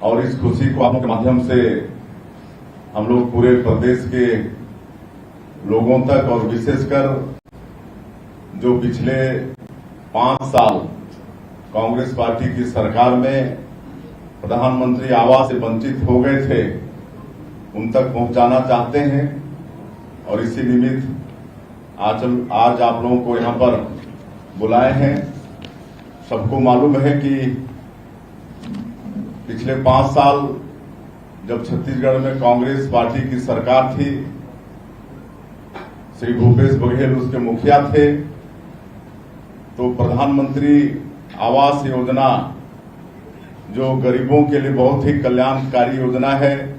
और इस खुशी को आपके माध्यम से हम लोग पूरे प्रदेश के लोगों तक और विशेषकर जो पिछले 5 साल कांग्रेस पार्टी की सरकार में प्रधानमंत्री आवास से वंचित हो गए थे उन तक पहुंचाना चाहते हैं। और इसी निमित्त आज आप लोगों को यहां पर बुलाए हैं। सबको मालूम है कि पिछले 5 साल जब छत्तीसगढ़ में कांग्रेस पार्टी की सरकार थी, श्री भूपेश बघेल उसके मुखिया थे, तो प्रधानमंत्री आवास योजना जो गरीबों के लिए बहुत ही कल्याणकारी योजना है,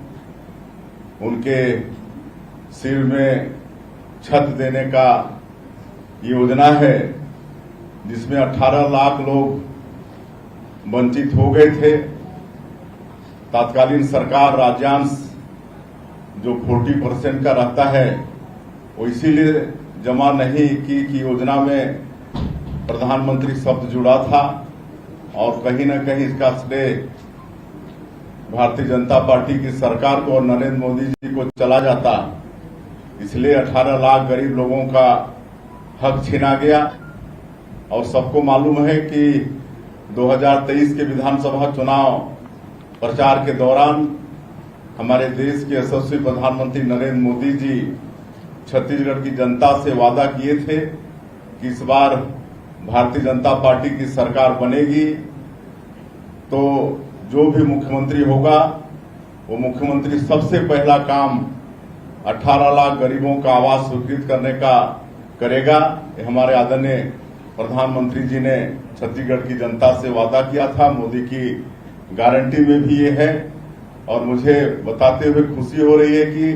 उनके सिर में छत देने का योजना है, जिसमें 18 लाख लोग वंचित हो गए थे। तत्कालीन सरकार राज्यांश जो 40% का रहता है वो इसीलिए जमा नहीं की कि योजना में प्रधानमंत्री शब्द जुड़ा था और कहीं न कहीं इसका श्रेय भारतीय जनता पार्टी की सरकार को और नरेंद्र मोदी जी को चला जाता। इसलिए 18 लाख गरीब लोगों का हक छीना गया। और सबको मालूम है कि 2023 के विधानसभा चुनाव प्रचार के दौरान हमारे देश के यशस्वी प्रधानमंत्री नरेंद्र मोदी जी छत्तीसगढ़ की जनता से वादा किए थे कि इस बार भारतीय जनता पार्टी की सरकार बनेगी तो जो भी मुख्यमंत्री होगा वो मुख्यमंत्री सबसे पहला काम 18 लाख गरीबों का आवास स्वीकृत करने का करेगा। हमारे आदरणीय प्रधानमंत्री जी ने छत्तीसगढ़ की जनता से वादा किया था। मोदी की गारंटी में भी ये है। और मुझे बताते हुए खुशी हो रही है कि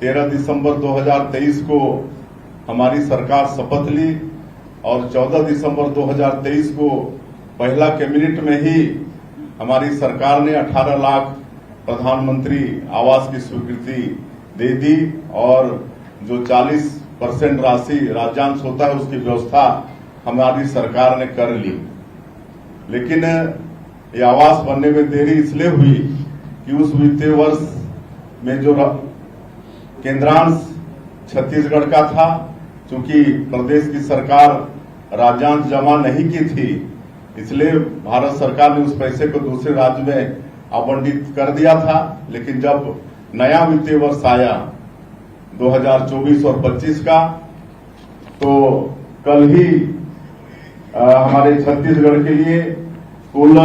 13 दिसंबर 2023 को हमारी सरकार शपथ ली और 14 दिसंबर 2023 को पहला कैबिनेट में ही हमारी सरकार ने 18 लाख प्रधानमंत्री आवास की स्वीकृति दे दी और जो 40% राशि राज्यांश होता है उसकी व्यवस्था हमारी सरकार ने कर ली। लेकिन ये आवास बनने में देरी इसलिए हुई कि उस वित्तीय वर्ष में जो केंद्रांश छत्तीसगढ़ का था, चूंकि प्रदेश की सरकार राज्यांश जमा नहीं की थी, इसलिए भारत सरकार ने उस पैसे को दूसरे राज्य में आवंटित कर दिया था। लेकिन जब नया वित्तीय वर्ष आया 2024 और 25 का, तो कल ही हमारे छत्तीसगढ़ के लिए कुल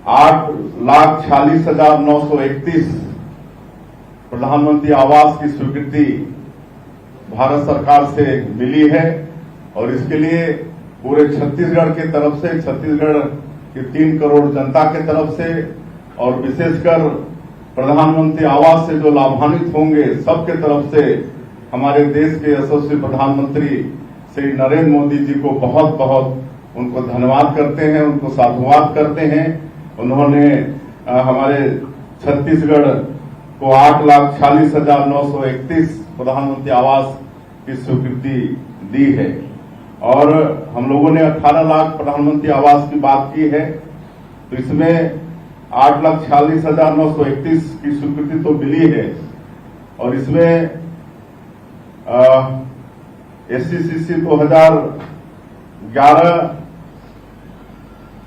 8,46,931 प्रधानमंत्री आवास की स्वीकृति भारत सरकार से मिली है। और इसके लिए पूरे छत्तीसगढ़ की तरफ से, छत्तीसगढ़ की 3 करोड़ जनता की तरफ से और विशेषकर प्रधानमंत्री आवास से जो लाभान्वित होंगे सबके तरफ से हमारे देश के यशस्वी प्रधानमंत्री श्री नरेंद्र मोदी जी को बहुत बहुत उनको धन्यवाद करते हैं, उनको साधुवाद करते हैं। उन्होंने हमारे छत्तीसगढ़ को 8,46,931 प्रधानमंत्री आवास की स्वीकृति दी है। और हम लोगों ने 18 लाख प्रधानमंत्री आवास की बात की है, तो इसमें 8,46,931 की स्वीकृति तो मिली है। और इसमें SCCC 2011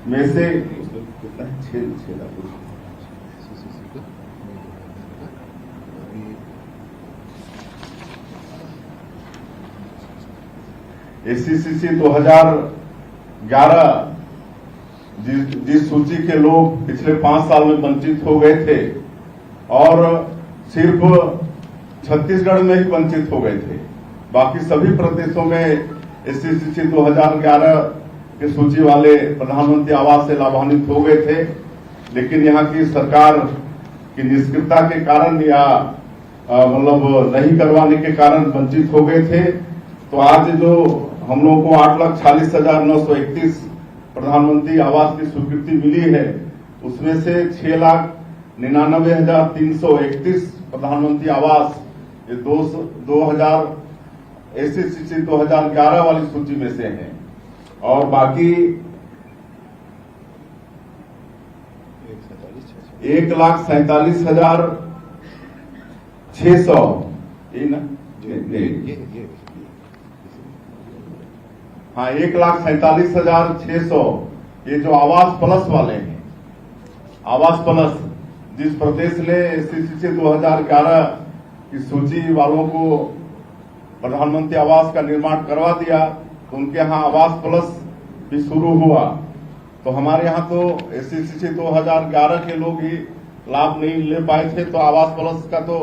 में से SCCC 2011 जिस सूची के लोग पिछले 5 साल में वंचित हो गए थे और सिर्फ छत्तीसगढ़ में ही वंचित हो गए थे, बाकी सभी प्रदेशों में SCCC 2011 की सूची वाले प्रधानमंत्री आवास से लाभान्वित हो गए थे। लेकिन यहाँ की सरकार की निष्क्रियता के कारण या मतलब नहीं करवाने के कारण वंचित हो गए थे। तो आज जो हम लोगों को 8,46,931 प्रधानमंत्री आवास की स्वीकृति मिली है, उसमें से 6,99,331 प्रधानमंत्री आवास ये 2000 SC 2011 वाली सूची में से हैं और बाकी 1,47,600 ये ना हाँ 1,47,600 ये जो आवास प्लस वाले हैं, आवास प्लस जिस प्रदेश ने SC 2011 की सूची वालों को प्रधानमंत्री आवास का निर्माण करवा दिया तो उनके यहाँ आवास प्लस भी शुरू हुआ। तो हमारे यहाँ तो SC 2011 के लोग ही लाभ नहीं ले पाए थे, तो आवास प्लस का तो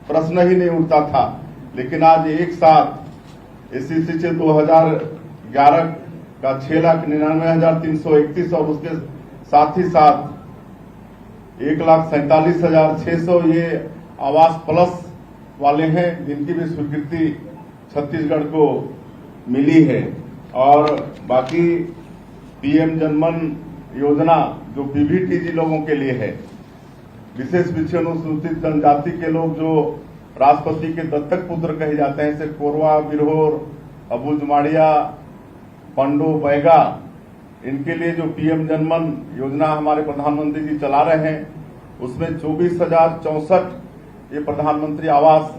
प्रश्न ही नहीं उठता था। लेकिन आज एक साथ SC 2011 का 6,99,331 और उसके साथ ही साथ 1,47,600 ये आवास प्लस वाले हैं जिनकी भी स्वीकृति छत्तीसगढ़ को मिली है। और बाकी PM जनमन योजना जो PBTG लोगों के लिए है, विशेष पिछड़े अनुसूचित जनजाति के लोग जो राष्ट्रपति के दत्तक पुत्र कहे जाते हैं, जैसे कोरवा, बिरहोर, अबुजमाड़िया, पंडो, बैगा, इनके लिए जो PM जनमन योजना हमारे प्रधानमंत्री जी चला रहे हैं उसमें 24,064 ये प्रधानमंत्री आवास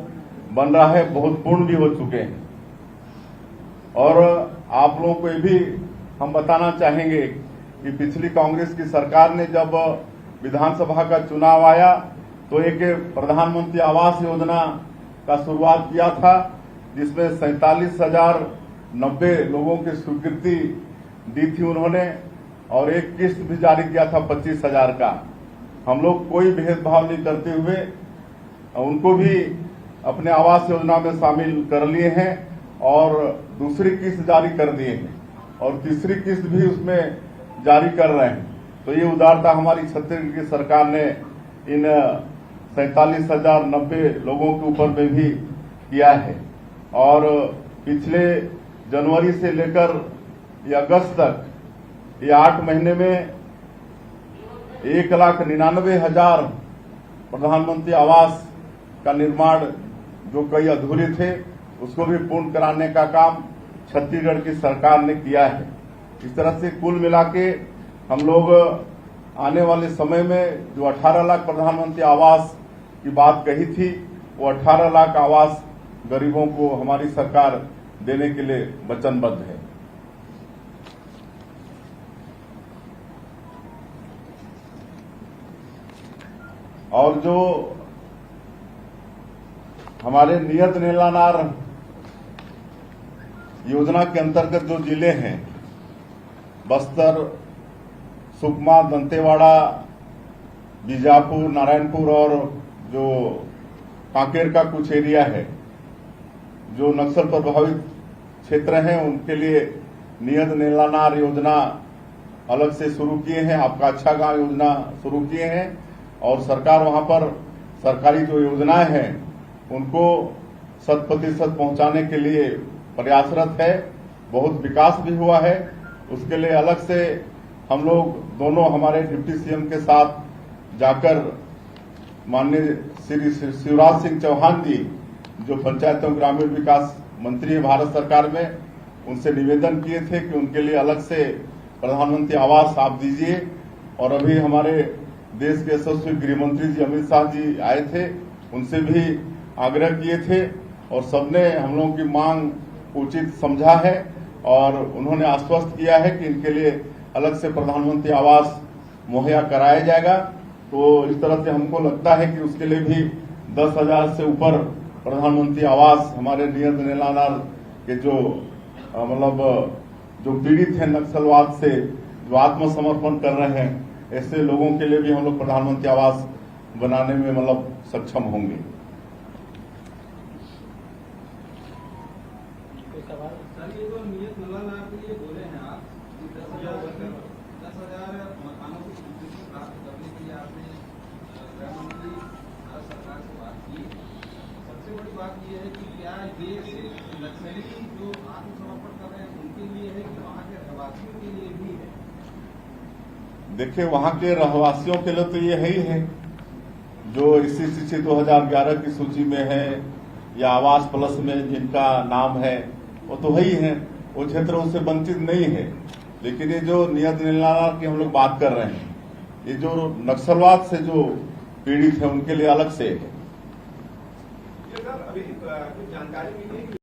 बन रहा है, बहुत पूर्ण भी हो चुके हैं। और आप लोगों को ये भी हम बताना चाहेंगे कि पिछली कांग्रेस की सरकार ने जब विधानसभा का चुनाव आया तो एक प्रधानमंत्री आवास योजना का शुरुआत किया था जिसमें 47,090 लोगों की स्वीकृति दी थी उन्होंने और एक किस्त भी जारी किया था 25,000 का। हम लोग कोई भेदभाव नहीं करते हुए उनको भी अपने आवास योजना में शामिल कर लिए हैं और दूसरी किस्त जारी कर दिए हैं और तीसरी किस्त भी उसमें जारी कर रहे हैं। तो ये उदारता हमारी छत्तीसगढ़ की सरकार ने इन 47,090 लोगों के ऊपर में भी किया है। और पिछले जनवरी से लेकर ये अगस्त तक ये 8 महीने में 1,99,000 प्रधानमंत्री आवास का निर्माण जो कई अधूरे थे उसको भी पूर्ण कराने का काम छत्तीसगढ़ की सरकार ने किया है। इस तरह से कुल मिला के हम लोग आने वाले समय में जो 18 लाख प्रधानमंत्री आवास की बात कही थी वो 18 लाख आवास गरीबों को हमारी सरकार देने के लिए वचनबद्ध है। और जो हमारे नियत नीलानार योजना के अंतर्गत जो जिले हैं बस्तर, सुकमा, दंतेवाड़ा, बीजापुर, नारायणपुर और जो कांकेर का कुछ एरिया है जो नक्सल प्रभावित क्षेत्र हैं उनके लिए नियत नीलानार योजना अलग से शुरू किए हैं। आपका अच्छा गांव योजना शुरू किए हैं और सरकार वहां पर सरकारी जो योजनाएं हैं उनको 100% पहुंचाने के लिए प्रयासरत है। बहुत विकास भी हुआ है, उसके लिए अलग से हम लोग दोनों हमारे डिप्टी CM के साथ जाकर माननीय श्री शिवराज सिंह चौहान जी जो पंचायत एवं ग्रामीण विकास मंत्री है भारत सरकार में, उनसे निवेदन किए थे कि उनके लिए अलग से प्रधानमंत्री आवास आप दीजिए। और अभी हमारे देश के यशस्वी गृह मंत्री जी अमित शाह जी आए थे, उनसे भी आग्रह किए थे और सबने हम लोगों की मांग उचित समझा है और उन्होंने आश्वस्त किया है कि इनके लिए अलग से प्रधानमंत्री आवास मुहैया कराया जाएगा। तो इस तरह से हमको लगता है कि उसके लिए भी 10,000 से ऊपर प्रधानमंत्री आवास हमारे नियत नीलानार के जो मतलब जो पीड़ित हैं नक्सलवाद से, जो आत्मसमर्पण कर रहे हैं, ऐसे लोगों के लिए भी हम लोग प्रधानमंत्री आवास बनाने में मतलब सक्षम होंगे। सर ये जो नियत नीलानार के लिए बोले हैं आप 10,000 मकानों की स्वीकृति प्राप्त करने के लिए आपने गृह मंत्री भारत सरकार से बात की। सबसे बड़ी बात ये है कि क्या ये सिर्फ नक्सली जो आत्मसमर्पण कर रहे हैं उनके लिए है कि वहाँ के रहवासियों के लिए भी है? देखिए वहां के रहवासियों के लिए तो ये है ही है जो SC 2011 की सूची में है, या आवास प्लस में जिनका नाम है वो तो ही है, वो क्षेत्र उससे वंचित नहीं है। लेकिन ये जो नियत निराला की हम लोग बात कर रहे हैं, ये जो नक्सलवाद से जो पीड़ित है उनके लिए अलग से है। सर, अभी कुछ जानकारी मिली है कि